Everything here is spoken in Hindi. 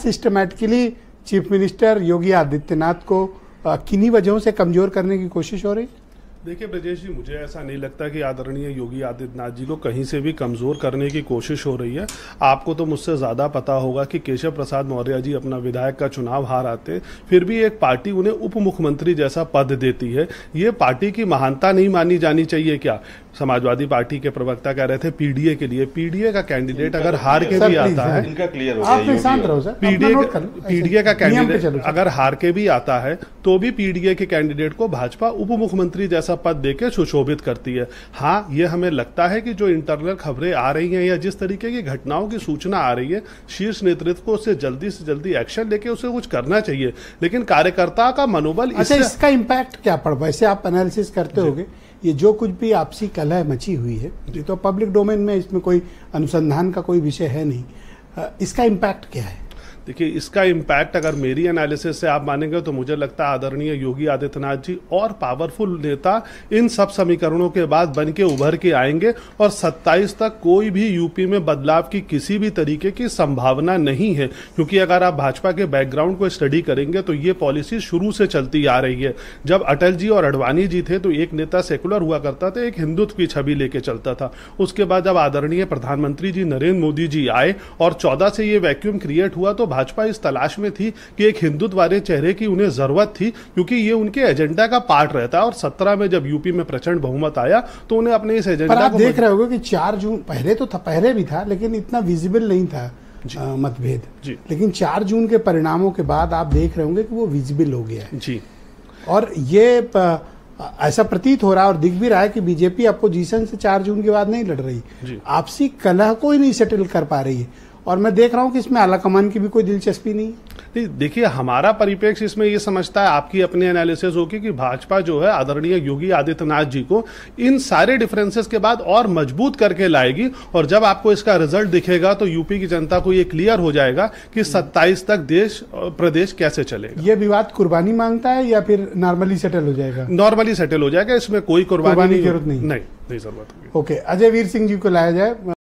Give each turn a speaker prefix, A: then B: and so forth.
A: Systematically chief minister Yogi Adityanath को किन्हीं वजहों से कमजोर करने की कोशिश हो रही?
B: देखिए ब्रजेश जी, मुझे ऐसा नहीं लगता कि आदरणीय योगी आदित्यनाथ जी को कहीं से भी कमजोर करने की कोशिश हो रही है। आपको तो मुझसे ज्यादा पता होगा कि केशव प्रसाद मौर्य जी अपना विधायक का चुनाव हार आते, फिर भी एक पार्टी उन्हें उप मुख्यमंत्री जैसा पद देती है। ये पार्टी की महानता नहीं मानी जानी चाहिए क्या? समाजवादी पार्टी के प्रवक्ता कह रहे थे पीडीए के लिए, पीडीए का कैंडिडेट अगर हार के भी आता है, पीडीए का कैंडिडेट अगर हार के भी आता है तो भी पीडीए के कैंडिडेट को भाजपा उप मुख्यमंत्री जैसा पद देकर सुशोभित करती है। हाँ, ये हमें लगता है कि जो इंटरनल खबरें आ रही हैं या जिस तरीके की घटनाओं की सूचना आ रही है, शीर्ष नेतृत्व को उससे जल्दी से जल्दी एक्शन लेके उसे कुछ करना चाहिए, लेकिन कार्यकर्ता का मनोबल
A: इसका इम्पैक्ट क्या पड़? वैसे आप एनालिसिस करते होंगे, ये जो कुछ भी आपसी कलह मची हुई है, ये तो पब्लिक डोमेन में, इसमें कोई अनुसंधान का कोई विषय है नहीं, इसका इम्पैक्ट क्या है?
B: देखिए, इसका इम्पैक्ट अगर मेरी एनालिसिस से आप मानेंगे तो मुझे लगता है आदरणीय योगी आदित्यनाथ जी और पावरफुल नेता इन सब समीकरणों के बाद बन के उभर के आएंगे और 27 तक कोई भी यूपी में बदलाव की किसी भी तरीके की संभावना नहीं है। क्योंकि अगर आप भाजपा के बैकग्राउंड को स्टडी करेंगे तो ये पॉलिसी शुरू से चलती आ रही है। जब अटल जी और अडवाणी जी थे तो एक नेता सेकुलर हुआ करता था, एक हिंदुत्व की छवि लेके चलता था। उसके बाद जब आदरणीय प्रधानमंत्री जी नरेंद्र मोदी जी आए और 14 से ये वैक्यूम क्रिएट हुआ तो भाजपा इस तलाश में थी कि एक हिंदुत्व वाले चेहरे की उन्हें जरूरत थी, क्योंकि ये उनके एजेंडा का पार्ट रहता है। और 17 में जब यूपी में प्रचंड बहुमत आया तो उन्हें अपने इस एजेंडा
A: को आप देख रहे होंगे कि 4 जून पहले तो था, पहले भी था, लेकिन इतना विजिबल नहीं था मतभेद जी। लेकिन 4 जून के परिणामों के बाद आप देख रहे होंगे कि वो विजिबल हो गया है जी। और ये ऐसा प्रतीत हो रहा है और दिख भी रहा है कि बीजेपी अपोजिशन से 4 जून के बाद नहीं लड़ रही, आपसी कलह को ही नहीं सेटल कर पा रही है। और मैं देख रहा हूं कि इसमें आलाकमान की भी कोई दिलचस्पी नहीं।
B: देखिए, हमारा परिप्रेक्ष्य इसमें ये समझता है, आपकी अपनी एनालिसिस होगी कि भाजपा जो है आदरणीय योगी आदित्यनाथ जी को इन सारे डिफरेंसेस के बाद और मजबूत करके लाएगी। और जब आपको इसका रिजल्ट दिखेगा तो यूपी की जनता को ये क्लियर हो जाएगा कि 27 तक देश प्रदेश कैसे चलेगा।
A: ये विवाद कुर्बानी मांगता है या फिर नॉर्मली सेटल हो जाएगा?
B: नॉर्मली सेटल हो जाएगा, इसमें कोई कुर्बानी की जरूरत
A: नहीं
B: जरूरत होगी।
A: ओके, अजय वीर सिंह जी को लाया जाए।